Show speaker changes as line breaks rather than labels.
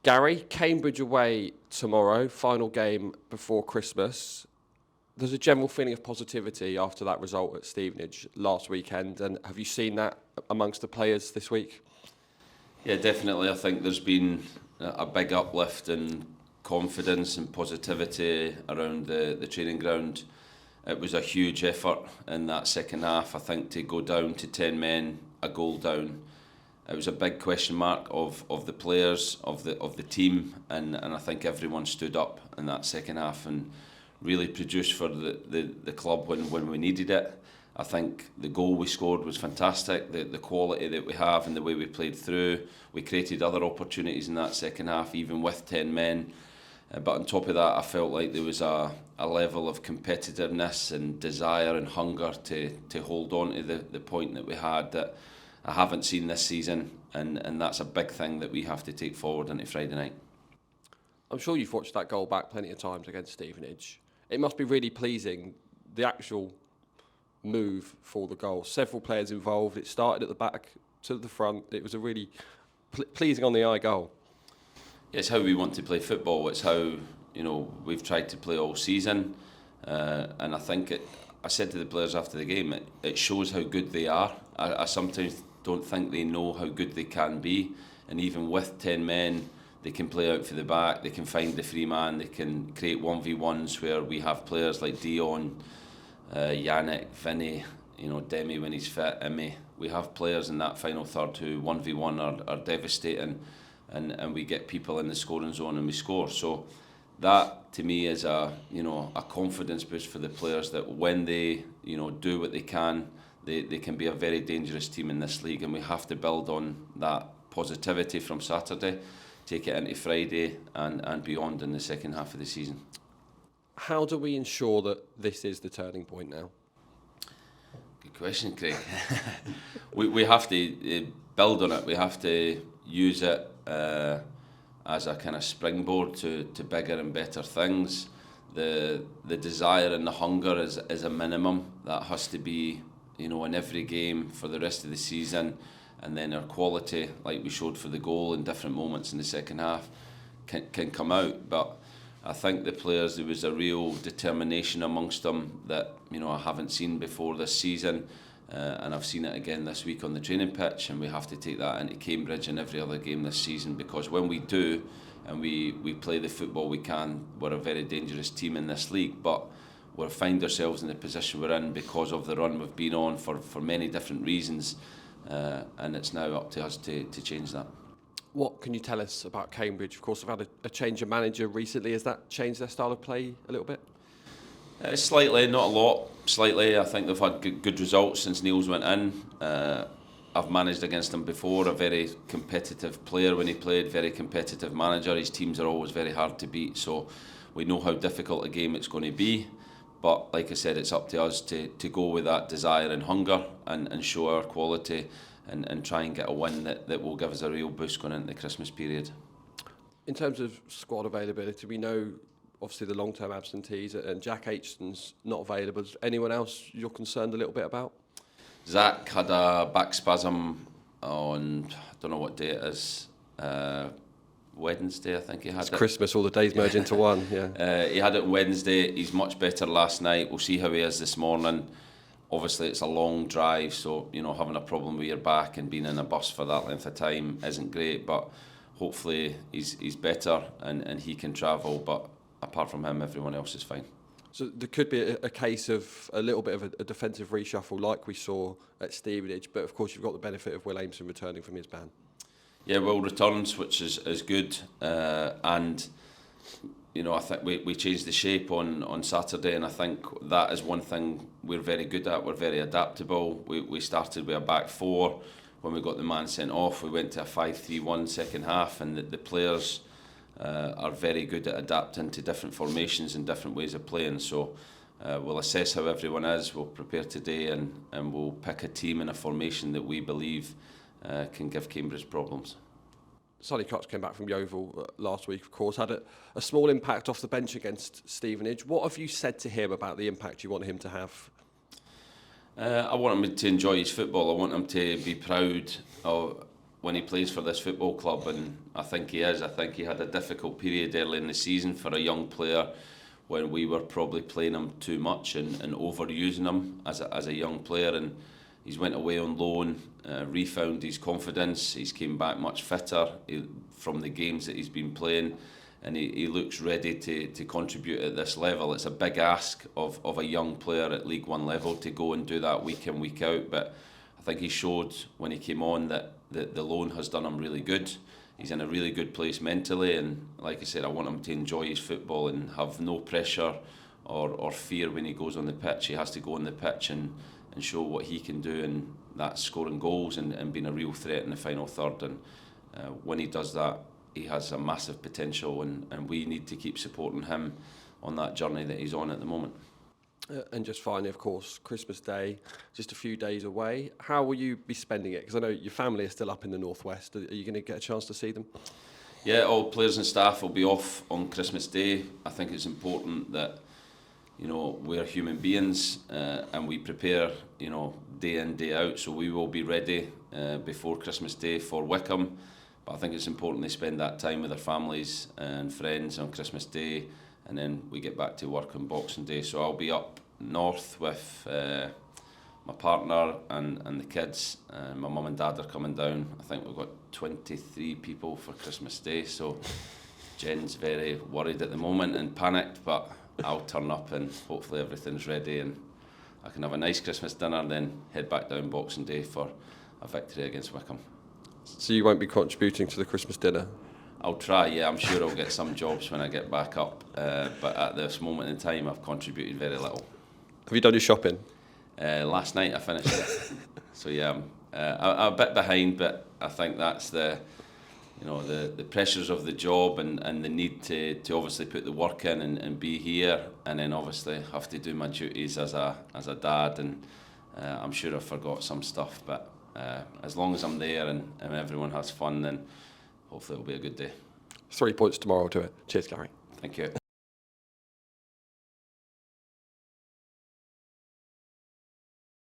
Gary, Cambridge away tomorrow, final game before Christmas. There's a general feeling of positivity after that result at Stevenage last weekend, and have you seen that amongst the players this week?
Yeah, definitely. I think there's been a big uplift in confidence and positivity around the training ground. It was a huge effort in that second half. I think to go down to 10 men, a goal down, it was a big question mark of the players, of the team, and I think everyone stood up in that second half and really produced for the club when we needed it. I think the goal we scored was fantastic, the quality that we have and the way we played through. We created other opportunities in that second half, even with 10 men. But on top of that, I felt like there was a level of competitiveness and desire and hunger to hold on to the point that we had that I haven't seen this season, and that's a big thing that we have to take forward into Friday night.
I'm sure you've watched that goal back plenty of times against Stevenage. It must be really pleasing, the actual move for the goal. Several players involved. It started at the back to the front. It was a really pleasing on the eye goal.
It's how we want to play football. It's how we've tried to play all season, and I think I said to the players after the game, it shows how good they are. I sometimes don't think they know how good they can be, and even with 10 men, they can play out for the back. They can find the free man. They can create 1v1s where we have players like Dion, Yannick, Vinny, Demi when he's fit, Imi. We have players in that final third who 1v1 are devastating, and we get people in the scoring zone and we score. So that to me is a confidence boost for the players that when they do what they can be a very dangerous team in this league, and we have to build on that positivity from Saturday, take it into Friday and beyond in the second half of the season.
How do we ensure that this is the turning point now?
Good question, Craig. we have to build on it. We have to use it as a kind of springboard to bigger and better things. The desire and the hunger is a minimum. That has to be in every game for the rest of the season, and then our quality, like we showed for the goal in different moments in the second half, can come out. But I think the players, there was a real determination amongst them that I haven't seen before this season, and I've seen it again this week on the training pitch, and we have to take that into Cambridge and every other game this season, because when we do and we play the football we can, we're a very dangerous team in this league, but we'll find ourselves in the position we're in because of the run we've been on for many different reasons, and it's now up to us to change that.
What can you tell us about Cambridge? Of course, they've had a change of manager recently. Has that changed their style of play a little bit?
Slightly, not a lot. Slightly. I think they've had good results since Neil's went in. I've managed against him before. A very competitive player when he played, very competitive manager. His teams are always very hard to beat, so we know how difficult a game it's going to be. But like I said, it's up to us to go with that desire and hunger and show our quality and try and get a win that will give us a real boost going into the Christmas period.
In terms of squad availability, we know obviously the long-term absentees and Jack Aitchison's not available. Is anyone else you're concerned a little bit about?
Zach had a back spasm on, I don't know what day it is, Wednesday, I think he had it.
It's Christmas, all the days merge into one, yeah.
He had it on Wednesday. He's much better last night. We'll see how he is this morning. Obviously, it's a long drive, so having a problem with your back and being in a bus for that length of time isn't great. But hopefully, he's better and he can travel. But apart from him, everyone else is fine.
So there could be a case of a little bit of a defensive reshuffle like we saw at Stevenage. But of course, you've got the benefit of Will Aimson returning from his ban. Yeah,
Will returns, which is good, and I think we changed the shape on Saturday, and I think that is one thing we're very good at. We're very adaptable. We started with a back four. When we got the man sent off, we went to a 5-3-1 second half, and the players are very good at adapting to different formations and different ways of playing. So we'll assess how everyone is. We'll prepare today, and we'll pick a team and a formation that we believe can give Cambridge problems.
Sonny Crutch came back from Yeovil last week, of course, had a small impact off the bench against Stevenage. What have you said to him about the impact you want him to have?
I want him to enjoy his football. I want him to be proud of when he plays for this football club, and I think he is. I think he had a difficult period early in the season for a young player when we were probably playing him too much and overusing him as a young player, and he's went away on loan, refound his confidence. He's came back much fitter from the games that he's been playing, and he looks ready to contribute at this level. It's a big ask of a young player at League One level to go and do that week in, week out, but I think he showed when he came on that the loan has done him really good. He's in a really good place mentally, and like I said, I want him to enjoy his football and have no pressure or fear when he goes on the pitch. He has to go on the pitch and show what he can do, and that's scoring goals and being a real threat in the final third. And when he does that, he has a massive potential, and we need to keep supporting him on that journey that he's on at the moment.
And just finally, of course, Christmas Day, just a few days away. How will you be spending it? Because I know your family is still up in the northwest. Are you going to get a chance to see them?
Yeah, all players and staff will be off on Christmas Day. I think it's important that, you know, we're human beings and we prepare, you know, day in, day out. So we will be ready before Christmas Day for Wickham. But I think it's important they spend that time with their families and friends on Christmas Day, and then we get back to work on Boxing Day. So I'll be up north with my partner and the kids. My mum and dad are coming down. I think we've got 23 people for Christmas Day, so Jen's very worried at the moment and panicked, but I'll turn up and hopefully everything's ready and I can have a nice Christmas dinner and then head back down Boxing Day for a victory against Wickham.
So you won't be contributing to the Christmas dinner?
I'll try, yeah. I'm sure I'll get some jobs when I get back up, but at this moment in time I've contributed very little.
Have you done your shopping?
Last night I finished it. So yeah, I'm a bit behind, but I think that's the pressures of the job and the need to obviously put the work in and be here, and then obviously have to do my duties as a dad, and I'm sure I forgot some stuff, but as long as I'm there and everyone has fun, then hopefully it'll be a good day.
3 points tomorrow to it. Cheers, Gary.
Thank you.